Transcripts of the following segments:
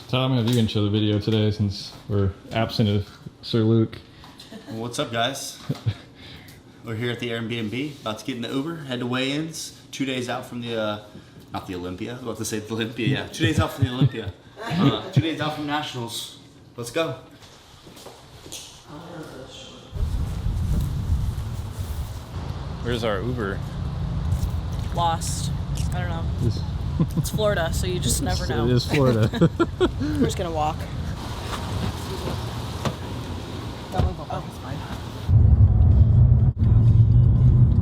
Tom, have you can show the video today since we're absent of Sir Luke. Well, what's up, guys? We're here at the Airbnb, about to get in the Uber, head to weigh-ins. 2 days out from the, not the Olympia, I was about to say the Olympia, yeah. 2 days out from the Olympia. 2 days out from Nationals. Let's go. Where's our Uber? Lost. I don't know. It's Florida, so you just never know. It is Florida. We're just gonna walk. Oh, it's fine.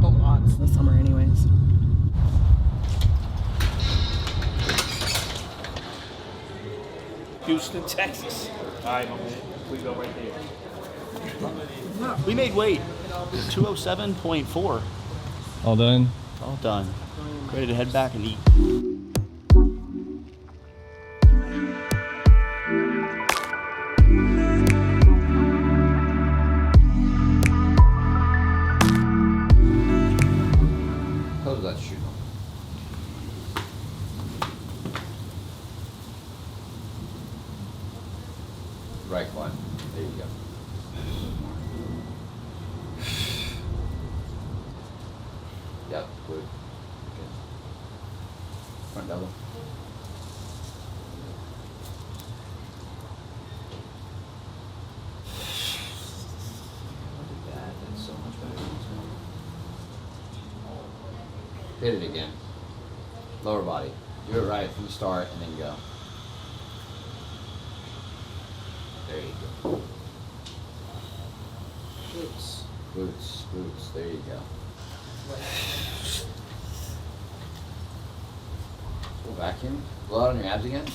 Don't walk. It's the summer anyways. Houston, Texas. All right, we go right there. We made weight. 207.4. All done? All done. Ready to head back and eat. How does that shoot? Right one. There you go. Yep, good. Good. Front double. Look at that. That's so much better. Hit it again. Lower body. Do it right from the start and then go. There you go. Glutes. Glutes. Glutes. There you go. Full vacuum. Blow out on your abs again.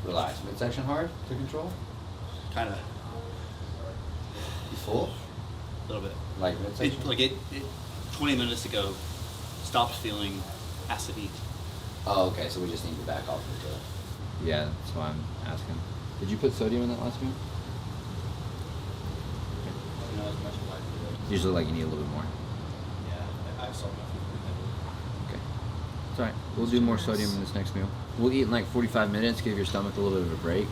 Relax. Midsection hard to control. Kind of. You full? A little bit. Like midsection? It 20 minutes ago, stopped feeling acidy. Oh, okay. So we just need to back off of the. Yeah, that's why I'm asking. Did you put sodium in that last meal? Not as much as I did. Usually, like you need a little bit more. Yeah, I saw my Okay. It's alright. We'll do more sodium in this next meal. We'll eat in like 45 minutes, give your stomach a little bit of a break.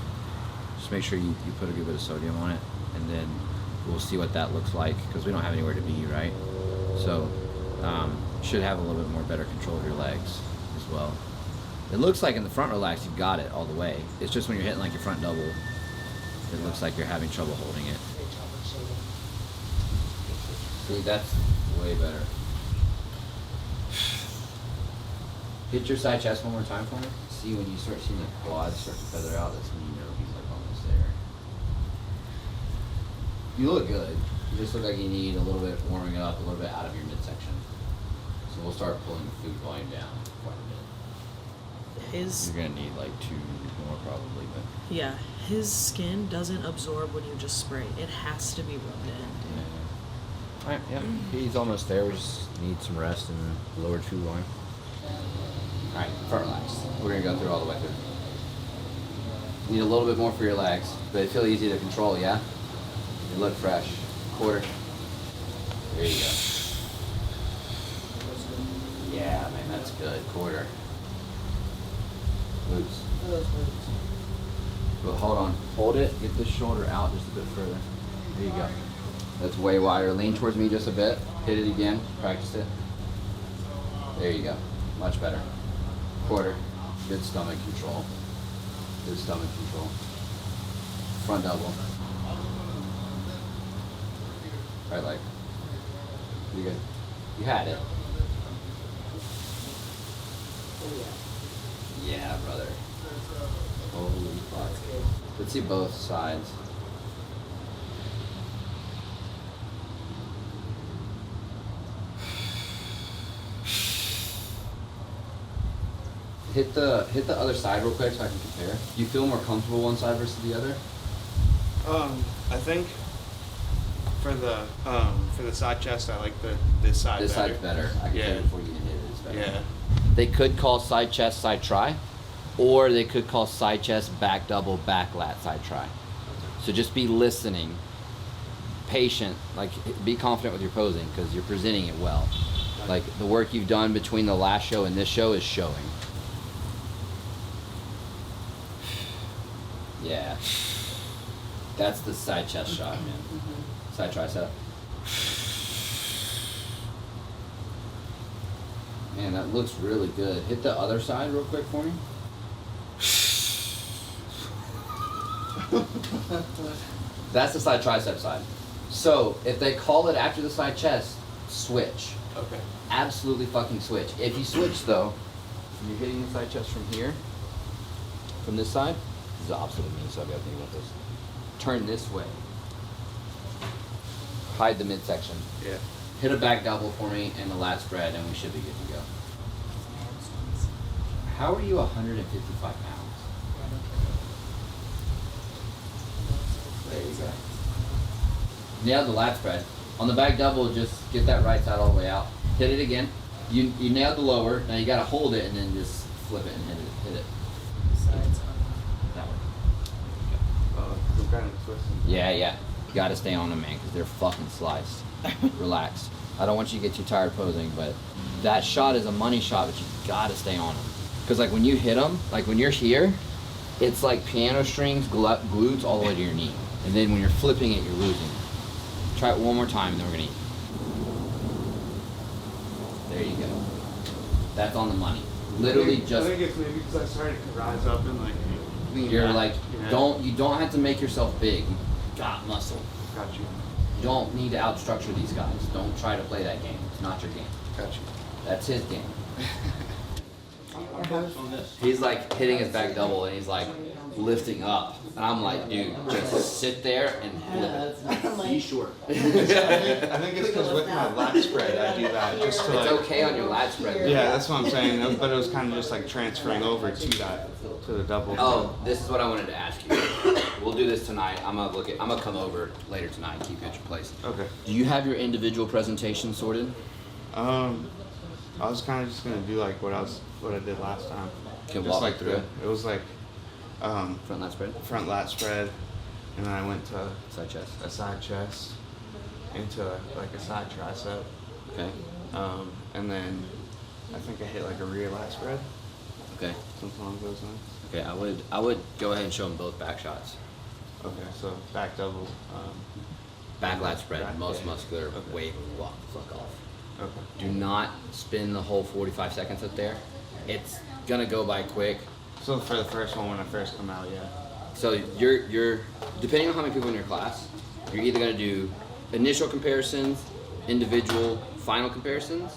Just make sure you put a good bit of sodium on it, and then we'll see what that looks like, because we don't have anywhere to be, right? So, should have a little bit more better control of your legs as well. It looks like in the front relax, you've got it all the way. It's just when you're hitting like your front double, it looks like you're having trouble holding it. See, that's way better. Hit your side chest one more time for me. See, when you start seeing the quads start to feather out, that's when you know he's like almost there. You look good. You just look like you need a little bit warming it up, a little bit out of your midsection. So we'll start pulling the food volume down quite a bit. His You're gonna need like 2 more probably, but yeah, his skin doesn't absorb when you just spray. It has to be rubbed in. yeah. Alright, yeah. He's almost there. We just need some rest and lower food volume. Alright, front relax. We're gonna go through all the way through. Need a little bit more for your legs, but it feel easy to control, yeah? You look fresh. Quarter. There you go. Yeah, man, that's good. Quarter. Glutes. But hold on. Hold it. Get this shoulder out just a bit further. There you go. That's way wider. Lean towards me just a bit. Hit it again. Practice it. There you go. Much better. Quarter. Good stomach control. Good stomach control. Front double. Right leg. You good? You had it. Yeah, brother. Holy fuck. Let's see both sides. Hit the other side real quick so I can compare. You feel more comfortable one side versus the other? I think for the side chest, I like this side This better. side's better. I can Yeah. tell before you can hit it, it's better. Yeah. They could call side chest, side try, or they could call side chest, back double, back lat, side try. So just be listening, patient, like be confident with your posing because you're presenting it well. Like the work you've done between the last show and this show is showing. Yeah. That's the side chest shot, man. Side tricep. Man, that looks really good. Hit the other side real quick for me. That's the side tricep side. So, if they call it after the side chest, switch. Okay. Absolutely fucking switch. If you switch though, you're hitting the side chest from here, from this side. This is the opposite of me, so I've got to think about this. Turn this way. Hide the midsection. Yeah. Hit a back double for me and the lat spread, and we should be good to go. How are you 155 pounds? There you go. Nailed the lat spread. On the back double, just get that right side all the way out. Hit it again. You nailed the lower. Now you gotta hold it and then just flip it and hit it. Hit it. That way. I'm kind of twisting. Yeah. You gotta stay on them, man, because they're fucking sliced. Relax. I don't want you to get too tired posing, but that shot is a money shot, but you gotta stay on them. Because like when you hit them, like when you're here, it's like piano strings, glutes all the way to your knee. And then when you're flipping it, you're losing. Try it one more time, and then we're gonna eat. There you go. That's on the money. Literally I just. think it's maybe because I started to rise up and like lean You're back. like, Yeah. you don't have to make yourself big. You got muscle. Got you. You don't need to outstructure these guys. Don't try to play that game. It's not your game. Got you. That's his game. He's like hitting his back double and he's like lifting up. And I'm like, dude, just sit there and flip it. Be short. I think it's because with my lat spread, I do that just to It's like. okay on your lat spread. Yeah, that's what I'm saying. But it was kind of just like transferring over to that, to the double. Oh, this is what I wanted to ask you. We'll do this tonight. I'm gonna come over later tonight and keep you at your place. Okay. Do you have your individual presentation sorted? I was kind of just gonna do like what I did last time. Can Just walk like through it. It was like Front lat spread? front lat spread, and then I went to Side chest. a side chest, into like a side tricep, Okay. and then I think I hit like a rear lat spread, Okay. something along those lines. Okay, I would go ahead and show them both back shots. Okay, so back double. Back lat spread, Back, most yeah. muscular, Okay. wave and walk the fuck off. Okay. Do not spin the whole 45 seconds up there. It's gonna go by quick. So for the first one, when I first come out, yeah. So you're depending on how many people in your class, you're either gonna do initial comparisons, individual, final comparisons,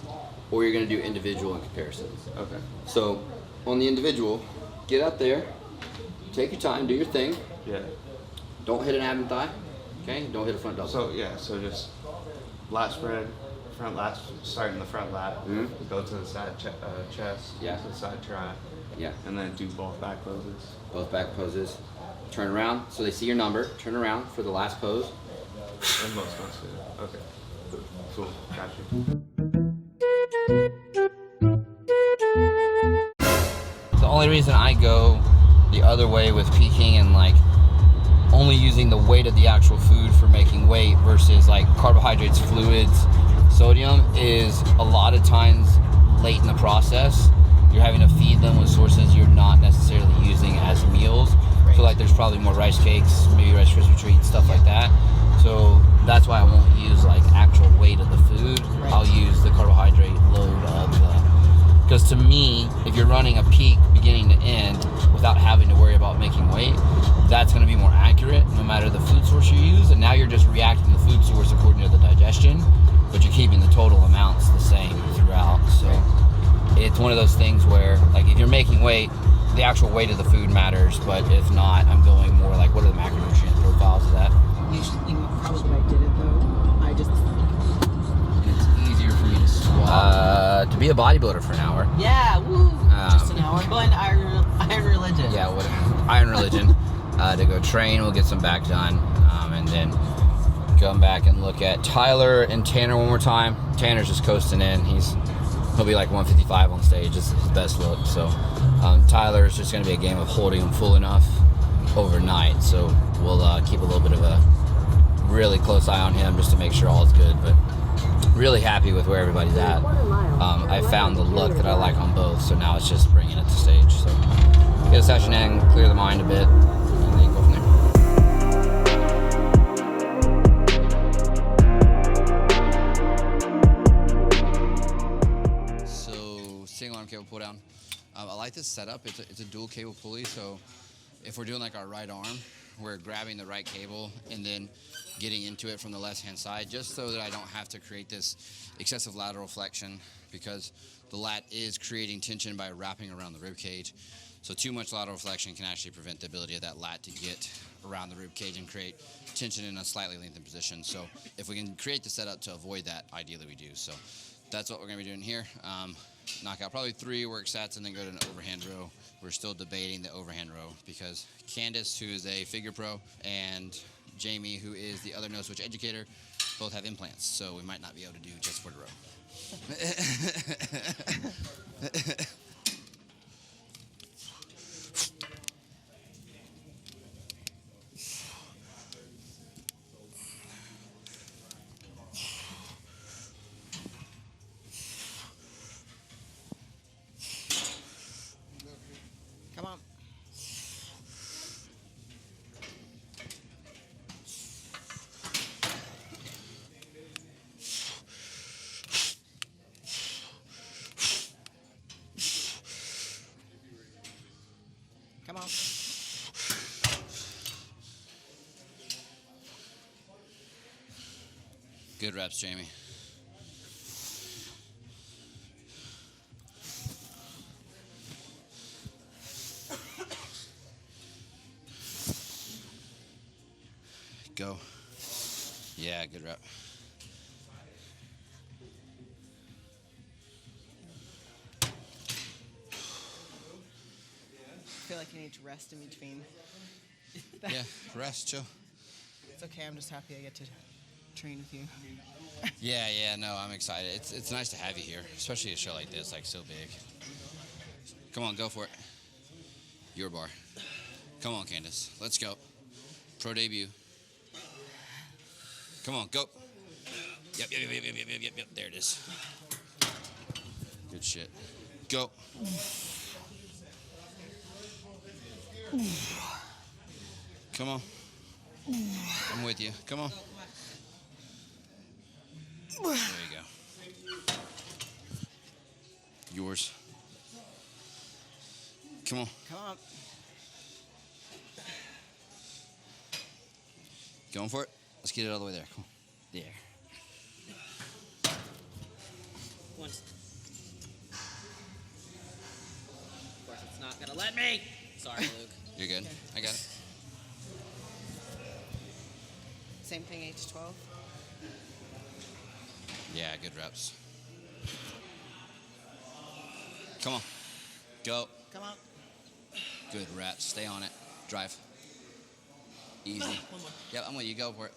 or you're gonna do individual and comparisons. Okay. So on the individual, get up there, take your time, do your thing. Yeah. Don't hit an ab and thigh. Okay? Don't hit a front double. So yeah, so just lat spread, front lat, start in the front lat, go to the side chest, Yeah. to the side tri, Yeah. and then do both back poses. Both back poses. Turn around so they see your number. Turn around for the last pose. And most ones do. Okay. Cool. Got you. The only reason I go the other way with peaking and like only using the weight of the actual food for making weight versus like carbohydrates, fluids, sodium is a lot of times late in the process you're having to feed them with sources you're not necessarily using as meals. So like there's probably more rice cakes, maybe Rice Krispie treats, stuff like that. So that's why I won't use like actual weight of the food. I'll use the carbohydrate load of the, because to me, if you're running a peak beginning to end without having to worry about making weight, that's going to be more accurate no matter the food source you use. And now you're just reacting to the food source according to the digestion, but you're keeping the total amounts the same throughout. So it's one of those things where like if you're making weight, the actual weight of the food matters, but if not, I'm going more like what are the macronutrient profiles of that? Usually, probably when I did it though, I just. It's easier for me to swap. To be a bodybuilder for an hour. Yeah, woo! Just an hour. Going to Iron Religion. Yeah, what Iron Religion. To go train, we'll get some back done, and then come back and look at Tyler and Tanner one more time. Tanner's just coasting in. He'll be like 155 on stage. It's his best look. So Tyler is just going to be a game of holding him full enough overnight. So we'll keep a little bit of a really close eye on him just to make sure all is good. But really happy with where everybody's at. I found the look that I like on both. So now it's just bringing it to stage. So get a session in, clear the mind a bit, and then go arm cable pull down. I like this setup. It's a dual cable pulley, so if we're doing like our right arm, we're grabbing the right cable and then getting into it from the left-hand side, just so that I don't have to create this excessive lateral flexion, because the lat is creating tension by wrapping around the rib cage. So too much lateral flexion can actually prevent the ability of that lat to get around the rib cage and create tension in a slightly lengthened position. So if we can create the setup to avoid that, ideally we do. So that's what we're going to be doing here. Knock out probably 3 work sets and then go to an overhand row. We're still debating the overhand row because Candace, who is a figure pro, and Jamie, who is the other no switch educator, both have implants, so we might not be able to do just for the row. Come on. Come on. Good reps, Jamie. Go. Yeah, good rep. I feel like you need to rest in between. Yeah, rest, chill. It's okay. I'm just happy I get to train with you. Yeah, no, I'm excited. It's nice to have you here, especially a show like this, like so big. Come on, go for it. Your bar. Come on, Candace. Let's go. Pro debut. Come on, go. Yep. There it is. Good shit. Go. Come on. I'm with you. Come on. There you go. Yours. Come on. Come on. Going for it. Let's get it all the way there. Come on. There. Once. Of course, it's not gonna let me. Sorry, Luke. You're good. I got it. Same thing, 8 to 12. Yeah, good reps. Come on. Go. Come on. Good reps. Stay on it. Drive. Easy. One more. Yep, I'm with you. Go for it.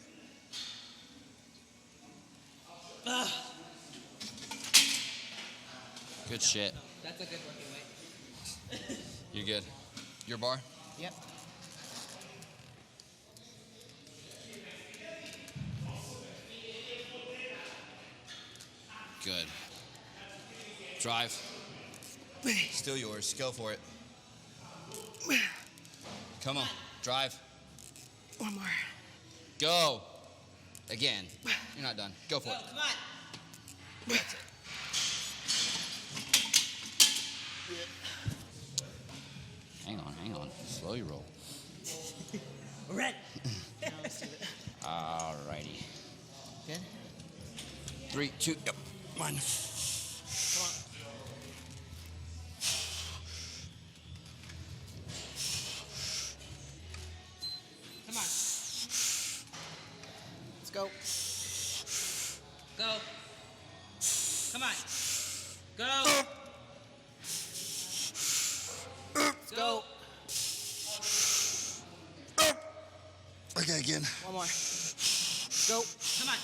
Good shit. That's a good working weight. You're good. Your bar? Yep. Good. Drive. Still yours. Go for it. Come on. Drive. One more. Go. Again. You're not done. Go for it. Come on. That's it. Hang on. Slow your roll. We're ready. Alrighty. Good. 3, 2, yep. 1. Come on. Come on. Let's go. Go. Come on. Go. Let's go. Okay, again. One more. Go. Come on.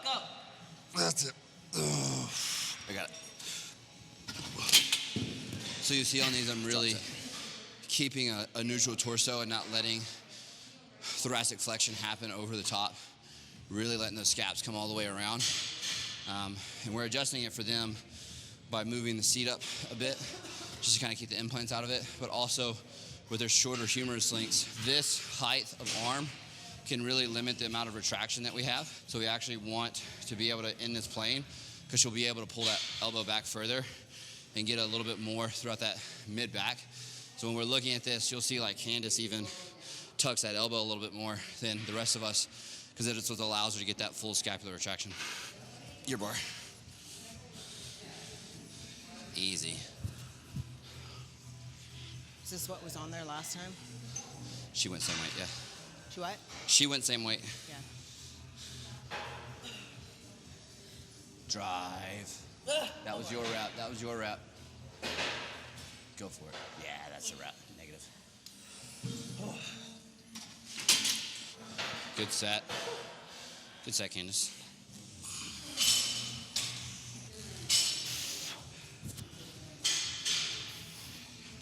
Go. That's it. I got it. So you see on these, I'm really keeping a neutral torso and not letting thoracic flexion happen over the top. Really letting those scaps come all the way around. And we're adjusting it for them by moving the seat up a bit, just to kind of keep the implants out of it, but also with their shorter humerus lengths, this height of arm can really limit the amount of retraction that we have. So we actually want to be able to end this plane because she'll be able to pull that elbow back further and get a little bit more throughout that mid back. So when we're looking at this, you'll see like Candace even tucks that elbow a little bit more than the rest of us, because it's what allows her to get that full scapular retraction. Your bar. Easy. Is this what was on there last time? She went same weight, yeah. She what? She went same weight. Yeah. Drive. That was your wrap. That was your wrap. Go for it. Yeah, that's a wrap. Negative. Good set. Good set, Candace.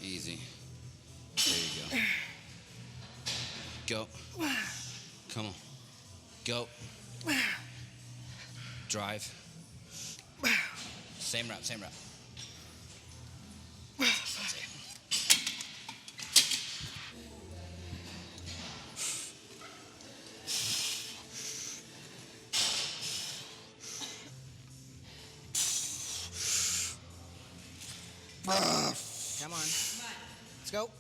Easy. There you go. Go. Come on. Go. Drive. Same rep, same rep. That's it. Come on. Let's go.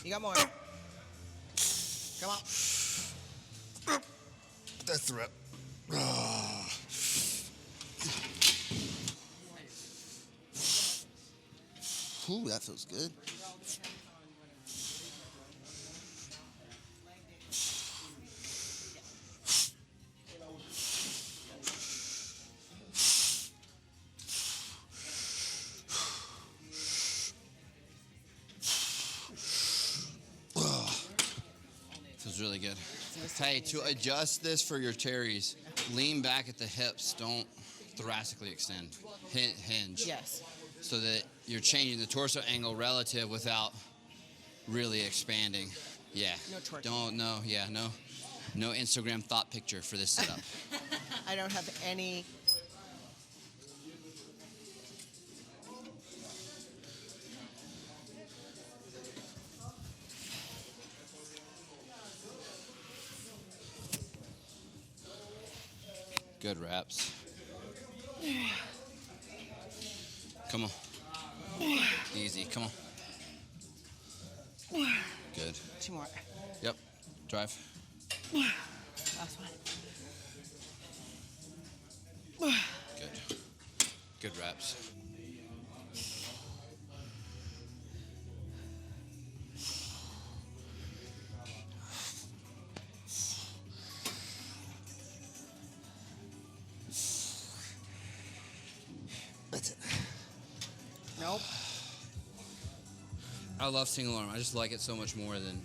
You got more. Come on. That's the rep. Ooh, that feels good. Feels really good. Hey, to adjust this for your Terry's, lean back at the hips. Don't thoracically extend. Hinge. Yes. So that you're changing the torso angle relative without really expanding. Yeah. No torque. No Instagram thought picture for this setup. I don't have any. Good reps. Come on. Easy, come on. Good. 2 more. Yep. Drive. Last one. Good. Good reps. That's it. Nope. I love single arm. I just like it so much more than.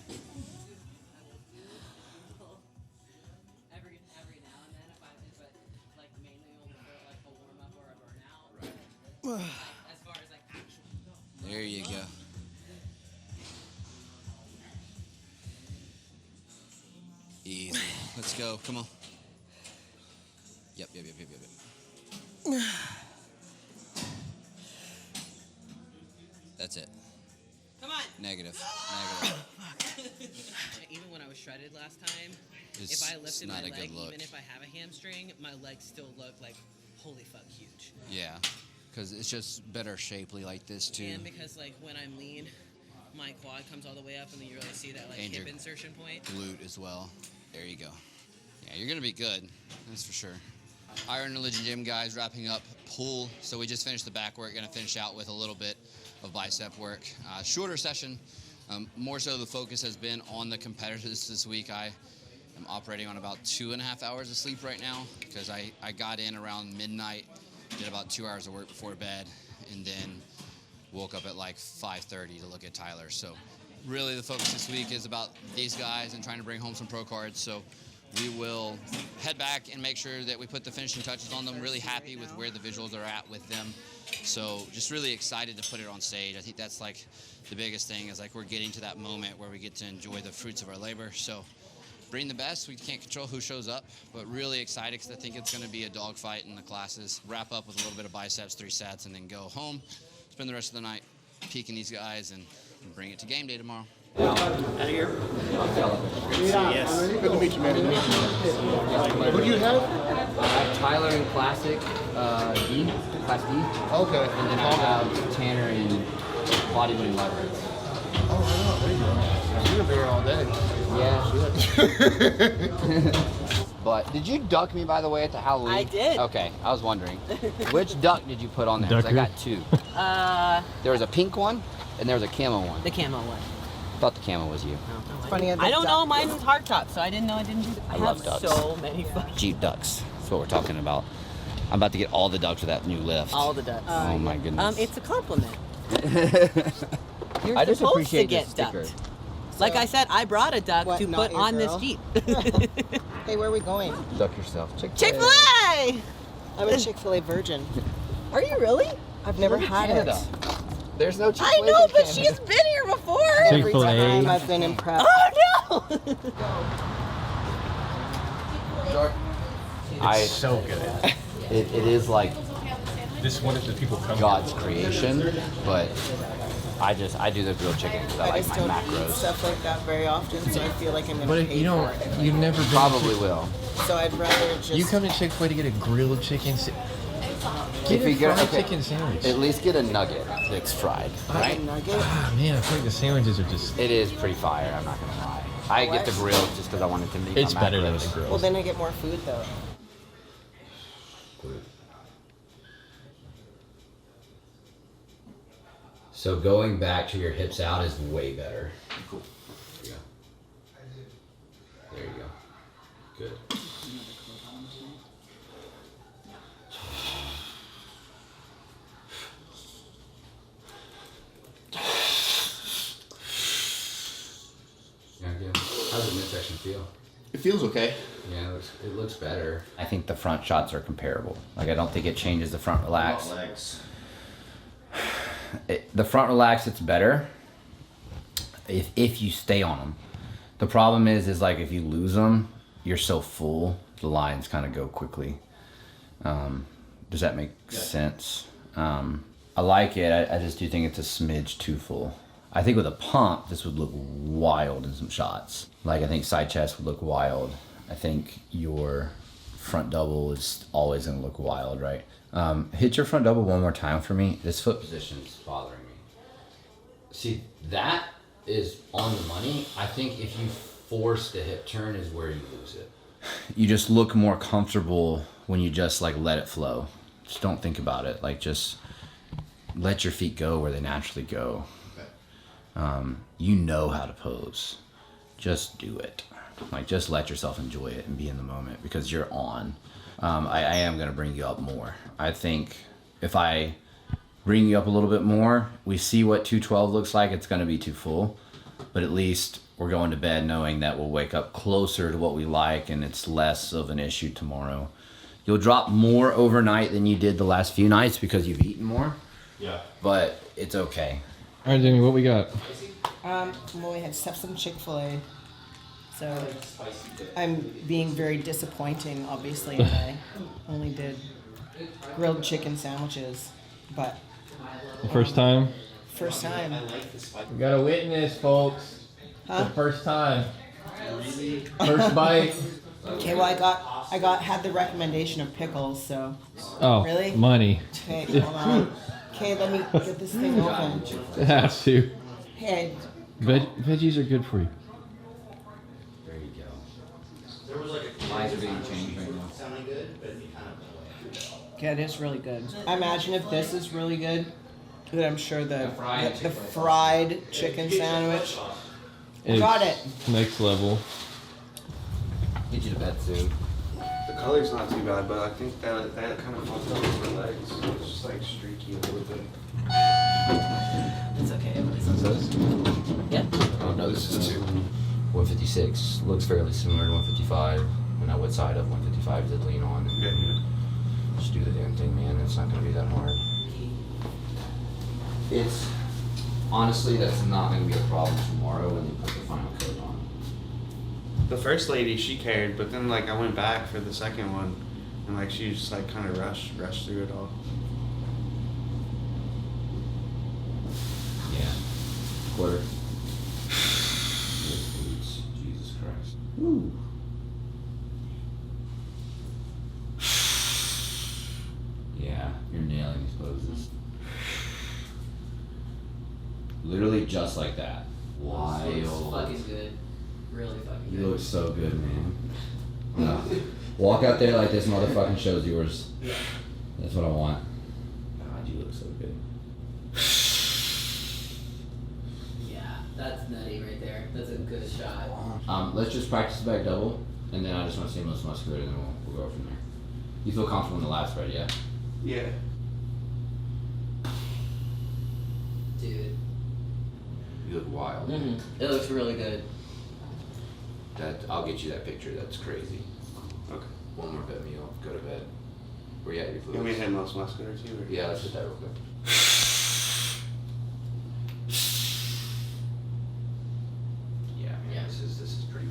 Every now and then, if I but like mainly only for like a warm up or a burnout. Right. As far as like actual. There you go. Easy. Let's go. Come on. Yep. That's it. Come on. Negative. Even when I was shredded last time, It's if I lifted not my a good leg, look. even if I have a hamstring, my legs still look like holy fuck huge. Yeah, because it's just better shapely like this too. And because like when I'm lean, my quad comes all the way up, and then you really see that like And hip your insertion point. Glute as well. There you go. Yeah, you're gonna be good. That's for sure. Iron Religion Gym guys, wrapping up pull. So we just finished the back work. Gonna finish out with a little bit of bicep work. Shorter session. More so the focus has been on the competitors this week. I am operating on about 2.5 hours of sleep right now because I got in around midnight, did about 2 hours of work before bed, and then woke up at like 5:30 to look at Tyler. So really the focus this week is about these guys and trying to bring home some pro cards. So we will head back and make sure that we put the finishing touches on them. Really happy with where the visuals are at with them. So just really excited to put it on stage. I think that's like the biggest thing is like we're getting to that moment where we get to enjoy the fruits of our labor. So bring the best. We can't control who shows up, but really excited because I think it's going to be a dogfight in the classes. Wrap up with a little bit of biceps, 3 sets, and then go home. Spend the rest of the night peeking these guys and bring it to game day tomorrow. Out of here. Yes. Good to meet you, man. Who do you have? Tyler in Classic D, Class D. Okay. And then I have Tanner in Bodybuilding Leverage. Oh, I know. There you go. You're gonna be here all day. Yeah. But did you duck me, by the way, at the Halloween? I did. Okay, I was wondering. Which duck did you put on there? 'Cause I Ducker? got two. There was a pink one, and there was a camo one. The camo one. Thought the camo was you. Funny. I don't know. Mine's hardtop, so I didn't know I didn't do that. I love have ducks. so many fucking Jeep ducks. That's what we're talking about. I'm about to get all the ducks with that new lift. all the ducks. Oh my goodness. It's a compliment. You're I just supposed appreciate to get the sticker. ducked. Like I said, I brought a duck What, to not put your on girl? this Jeep. Hey, where are we going? Duck yourself. Chick-fil-A! I'm a Chick-fil-A virgin. Are you really? I've never had Canada. it. There's no I Chick-fil-A know, in but Canada. she's been here before. Every Chick-fil-A. time I've been impressed. Oh no! It's so good. It is like This one is the people come God's creation, but I do the grilled chicken because I I like just my don't eat macros. stuff like that very often, so I feel like I'm gonna But pay you don't, for it. you've never been Probably will. So I'd rather just. You come to Chick-fil-A to get a grilled chicken. If you get fried okay, chicken sandwich. at least get a nugget that's fried, right? Nugget. Ah, man, I feel like the sandwiches are just. It is pretty fire. I'm not gonna lie. I get the grilled just because I wanted to make It's my better than macros. the grilled. Well, then I get more food though. So going back to your hips out is way better. Cool. There you go. There you go. Good. Yeah, good. How's the midsection feel? It feels okay. Yeah, it looks better. I think the front shots are comparable. Like I don't think it changes the front relax. Legs. The front relax, it's better if you stay on them. The problem is like if you lose them, you're so full, the lines kind of go quickly. Does that make sense? I like it. I just do think it's a smidge too full. I think with a pump, this would look wild in some shots. Like I think side chest would look wild. I think your front double is always gonna look wild, right? Hit your front double one more time for me. This foot position is bothering me. See, that is on the money. I think if you force the hip turn is where you lose it. You just look more comfortable when you just like let it flow. Just don't think about it. Like just let your feet go where they naturally go. You know how to pose. Just do it. Like just let yourself enjoy it and be in the moment because you're on. I am gonna bring you up more. I think if I bring you up a little bit more, we see what 212 looks like, it's gonna be too full, but at least we're going to bed knowing that we'll wake up closer to what we like and it's less of an issue tomorrow. You'll drop more overnight than you did the last few nights because you've eaten more. Yeah. But it's okay. All right, Jamie, what we got? Well, we had some Chick-fil-A. So I'm being very disappointing, obviously. I only did grilled chicken sandwiches, but The first time? first time. We got a witness, folks. Huh? The first time. First bite. Okay, well I had the recommendation of pickles, so Oh, Really? money. okay, hold on. Okay, let me get this thing open. It has to. Hey, Veggies are good for you. There you go. Eyes are being changed right now. yeah, it is really good. I imagine if this is really good, then I'm sure the fried chicken sandwich. I got it. Next level. Get you to bed soon. The color's not too bad, but I think that kind of fucked up with my legs. It's just like streaky a little bit. It's okay. What's this? Yeah. Oh no, this is 156. Looks fairly similar to 155. And I would side up 155 to lean on. And Yeah. just do the damn thing, man. It's not going to be that hard. It's honestly, that's not going to be a problem tomorrow when you put the final coat on. The first lady, she cared, but then like I went back for the second one, and like she just like kind of rushed through it all. Yeah. Quarter. Literally just like that. Looks Wild. fucking good. Really fucking You good. look so good, man. No. Walk out there like this motherfucking show's yours. Yeah. That's what I want. God, you look so good. Yeah, that's nutty right there. That's a good shot. Let's just practice the back double, and then I just want to see most muscular, and then we'll go from there. You feel comfortable in the last spread, yeah? Yeah. Dude. You look wild. It looks really good. I'll get you that picture. That's crazy. Okay. One more bet meal. Go to bed. Where you at? Your You want me to hit most muscular too? Or? Yeah, let's hit that real quick. Yeah, this is pretty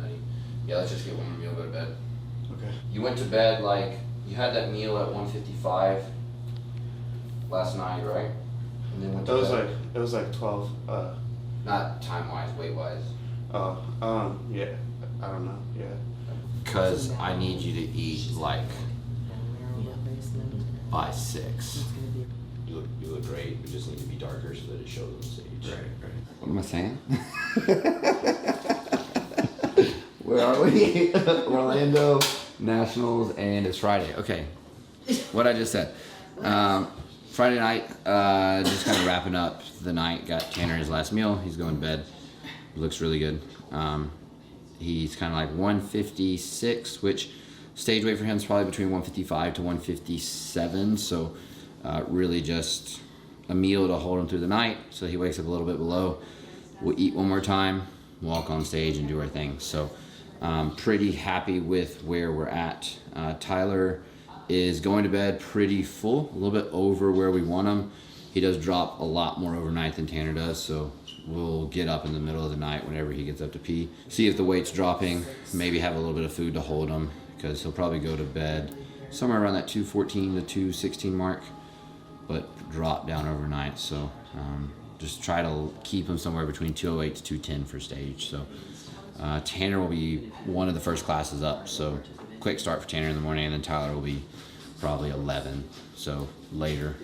nutty. Yeah, let's just get one more meal. Go to bed. Okay. You went to bed like you had that meal at 1:55 last night, right? And then went to bed. It was like 12. Not time wise, weight wise. Yeah. I don't know. Yeah. Cause I need you to eat like by 6. You look great. You just need to be darker so that it shows on the stage. Right. What am I saying? Where are we? Orlando Nationals, and it's Friday. Okay, what I just said. Friday night, just kind of wrapping up the night. Got Tanner his last meal. He's going to bed. Looks really good. He's kind of like 156, which stage weight for him is probably between 155 to 157. So really just a meal to hold him through the night. So he wakes up a little bit below. We'll eat one more time, walk on stage, and do our thing. So pretty happy with where we're at. Tyler is going to bed pretty full, a little bit over where we want him. He does drop a lot more overnight than Tanner does, so we'll get up in the middle of the night whenever he gets up to pee, see if the weight's dropping, maybe have a little bit of food to hold him, because he'll probably go to bed somewhere around that 214 to 216 mark, but drop down overnight. So just try to keep him somewhere between 208 to 210 for stage. So Tanner will be one of the first classes up, so quick start for Tanner in the morning, and then Tyler will be probably 11, so later.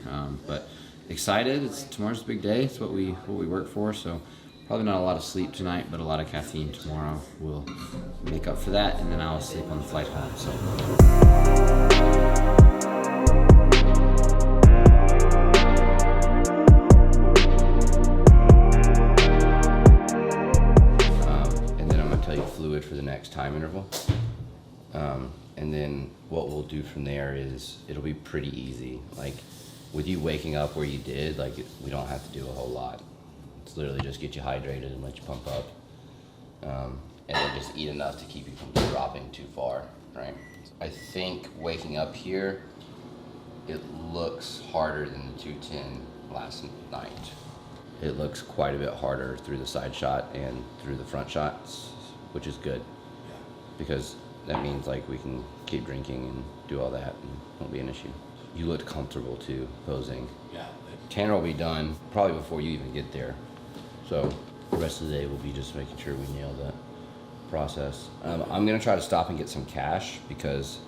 But excited. Tomorrow's a big day. It's what we work for. So probably not a lot of sleep tonight, but a lot of caffeine tomorrow will make up for that, and then I'll sleep on the flight home. So. And then I'm gonna tell you fluid for the next time interval. And then what we'll do from there is it'll be pretty easy. Like with you waking up where you did, like we don't have to do a whole lot. It's literally just get you hydrated and let you pump up. And then just eat enough to keep you from dropping too far, right? I think waking up here, it looks harder than the 210 last night. It looks quite a bit harder through the side shot and through the front shots, which is good. Because that means like we can keep drinking and do all that and it won't be an issue. You looked comfortable too, posing. Yeah. Tanner will be done probably before you even get there. So the rest of the day will be just making sure we nail that process. I'm gonna try to stop and get some cash because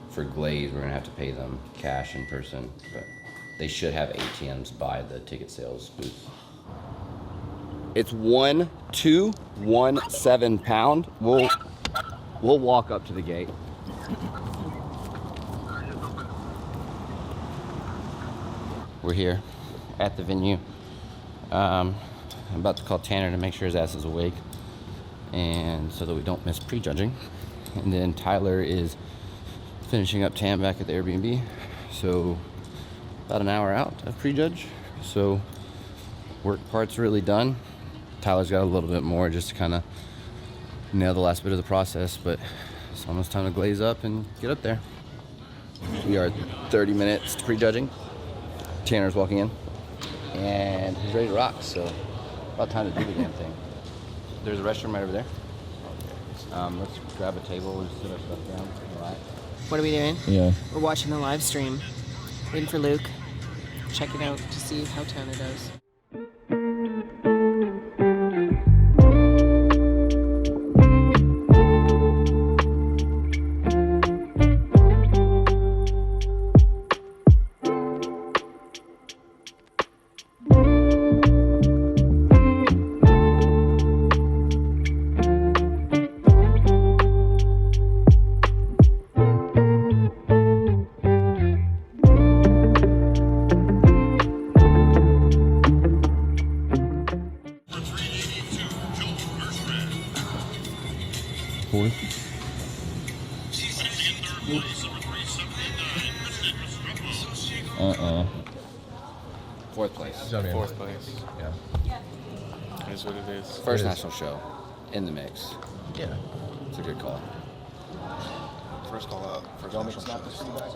for Glaze, we're gonna have to pay them cash in person, but they should have ATMs by the ticket sales booth. It's 1,217 pound. We'll walk up to the gate. We're here at the venue. I'm about to call Tanner to make sure his ass is awake, and so that we don't miss prejudging. And then Tyler is finishing up Tam back at the Airbnb. So about an hour out of prejudge. So work part's really done. Tyler's got a little bit more just to kind of nail the last bit of the process, but it's almost time to glaze up and get up there. We are 30 minutes to prejudging. Tanner's walking in, and he's ready to rock, so about time to do the damn thing. There's a restroom right over there. Let's grab a table and sit our stuff down. All right. What are we doing? Yeah. We're watching the live stream. Waiting for Luke. Check it out to see how Tanner does. Fourth place. So, I mean, Fourth place. Yeah. That's what it is. First It is. national show in the mix. Yeah. It's a good call. First call out. First national show.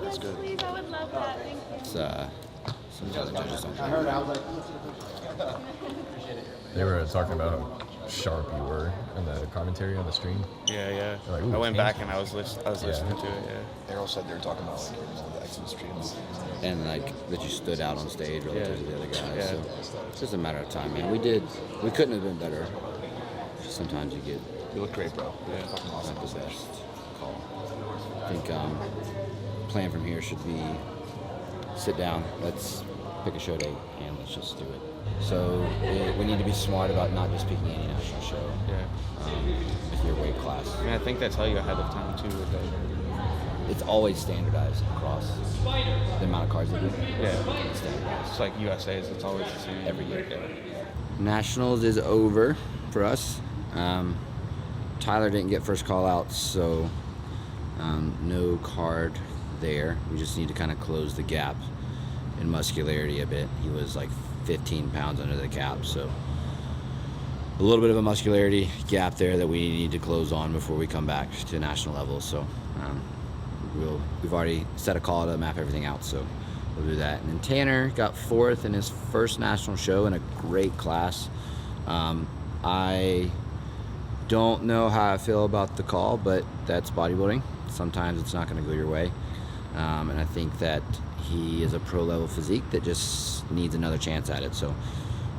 That's good. Please, I would love that. Thank you. It's some of the other judges don't. They were talking about how sharp you were in the commentary on the stream. Yeah. Like, ooh, I went change. back and I was listening to it. Yeah. Errol said they were talking about like the exit streams. And like that you stood out on stage relative to the other guys. Yeah. So it's just a matter of time, man. We couldn't have been better. Sometimes you get You look great, bro. Yeah. Fucking awesome. not the best call. I think plan from here should be sit down, let's pick a show date, and let's just do it. So we need to be smart about not just picking any national show Yeah. with your weight class. I mean, I think they tell you ahead of time too with that. It's always standardized across the amount of cards they do. Yeah. It's standardized. It's like USA's. It's always the same Every year. Yeah. Nationals is over for us. Tyler didn't get first call out, so no card there. We just need to kind of close the gap in muscularity a bit. He was like 15 pounds under the cap, so a little bit of a muscularity gap there that we need to close on before we come back to national level. So we've already set a call to map everything out, so we'll do that. And then Tanner got fourth in his first national show in a great class. I don't know how I feel about the call, but that's bodybuilding. Sometimes it's not going to go your way. And I think that he is a pro level physique that just needs another chance at it. So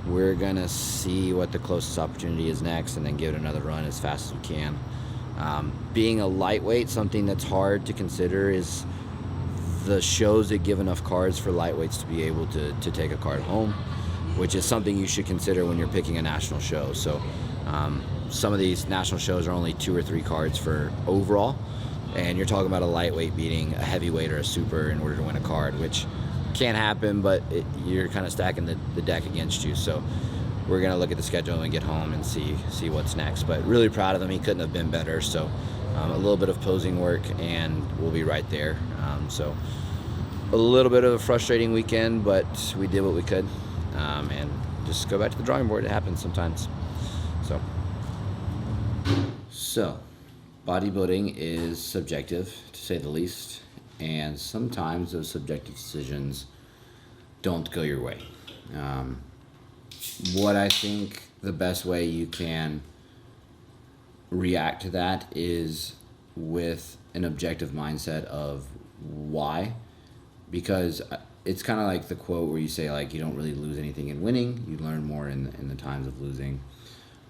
we're going to see what the closest opportunity is next and then give it another run as fast as we can. Being a lightweight, something that's hard to consider is the shows that give enough cards for lightweights to be able to take a card home, which is something you should consider when you're picking a national show. So some of these national shows are only 2 or 3 cards for overall, and you're talking about a lightweight beating a heavyweight or a super in order to win a card, which can happen, but you're kind of stacking the deck against you. So we're going to look at the schedule and get home and see what's next. But really proud of him. He couldn't have been better. So a little bit of posing work, and we'll be right there. So a little bit of a frustrating weekend, but we did what we could. And just go back to the drawing board. It happens sometimes. So bodybuilding is subjective, to say the least, and sometimes those subjective decisions don't go your way. What I think the best way you can react to that is with an objective mindset of why, because it's kind of like the quote where you say, like, you don't really lose anything in winning, you learn more in the times of losing.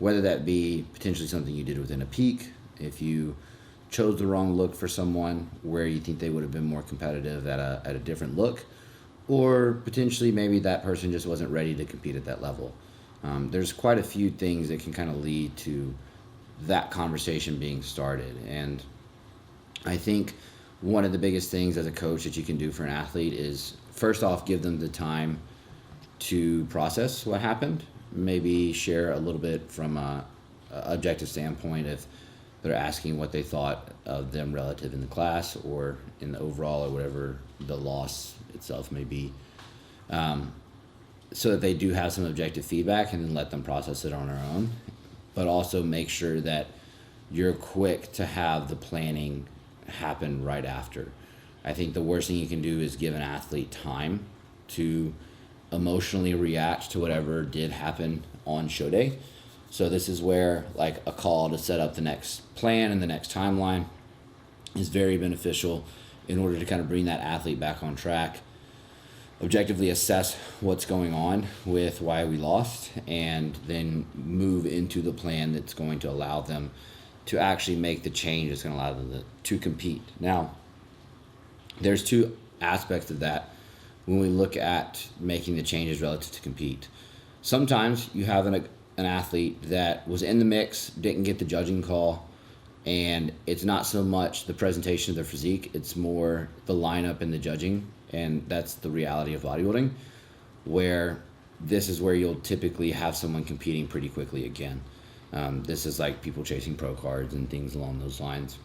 Whether that be potentially something you did within a peak, if you chose the wrong look for someone where you think they would have been more competitive at a different look, or potentially maybe that person just wasn't ready to compete at that level. There's quite a few things that can kind of lead to that conversation being started. And I think one of the biggest things as a coach that you can do for an athlete is, first off, give them the time to process what happened. Maybe share a little bit from a objective standpoint if they're asking what they thought of them relative in the class or in the overall or whatever the loss itself may be, so that they do have some objective feedback, and then let them process it on their own. But also make sure that you're quick to have the planning happen right after. I think the worst thing you can do is give an athlete time to emotionally react to whatever did happen on show day. So this is where, like, a call to set up the next plan and the next timeline is very beneficial in order to kind of bring that athlete back on track, objectively assess what's going on with why we lost, and then move into the plan that's going to allow them to actually make the change that's going to allow them to compete. Now, there's 2 aspects of that when we look at making the changes relative to compete. Sometimes you have an athlete that was in the mix, didn't get the judging call, and it's not so much the presentation of their physique, it's more the lineup and the judging. And that's the reality of bodybuilding, where this is where you'll typically have someone competing pretty quickly again. This is like people chasing pro cards and things along those lines,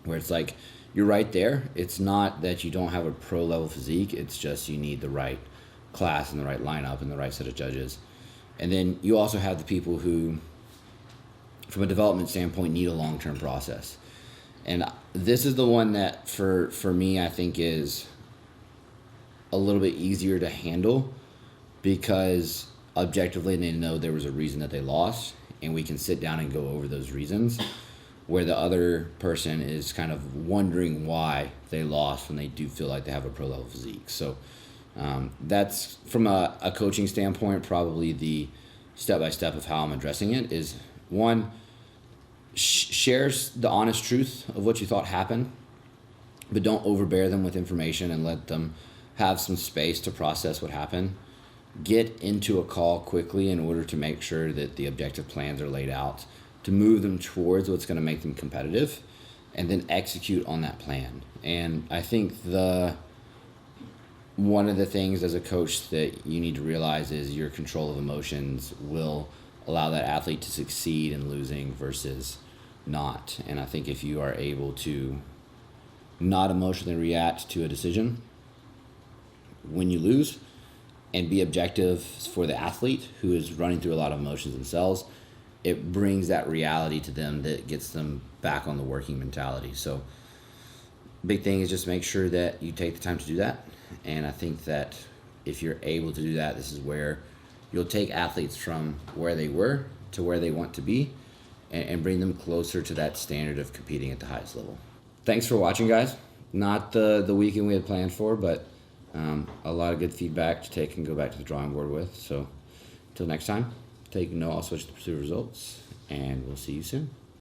where it's like, you're right there. It's not that you don't have a pro level physique, it's just you need the right class and the right lineup and the right set of judges. And then you also have the people who, from a development standpoint, need a long-term process. And this is the one that for me, I think is a little bit easier to handle, because objectively they know there was a reason that they lost, and we can sit down and go over those reasons, where the other person is kind of wondering why they lost when they do feel like they have a pro level physique. So that's, from a coaching standpoint, probably the step-by-step of how I'm addressing it is, one, shares the honest truth of what you thought happened, but don't overbear them with information and let them have some space to process what happened. Get into a call quickly in order to make sure that the objective plans are laid out to move them towards what's going to make them competitive, and then execute on that plan. And I think one of the things as a coach that you need to realize is your control of emotions will allow that athlete to succeed in losing versus not. And I think if you are able to not emotionally react to a decision when you lose, and be objective for the athlete who is running through a lot of emotions themselves, it brings that reality to them that gets them back on the working mentality. So big thing is just make sure that you take the time to do that. And I think that if you're able to do that, this is where you'll take athletes from where they were to where they want to be, and bring them closer to that standard of competing at the highest level. Thanks for watching, guys. Not the weekend we had planned for, but a lot of good feedback to take and go back to the drawing board with. So until next time, take no, I'll switch to pursue results, and we'll see you soon.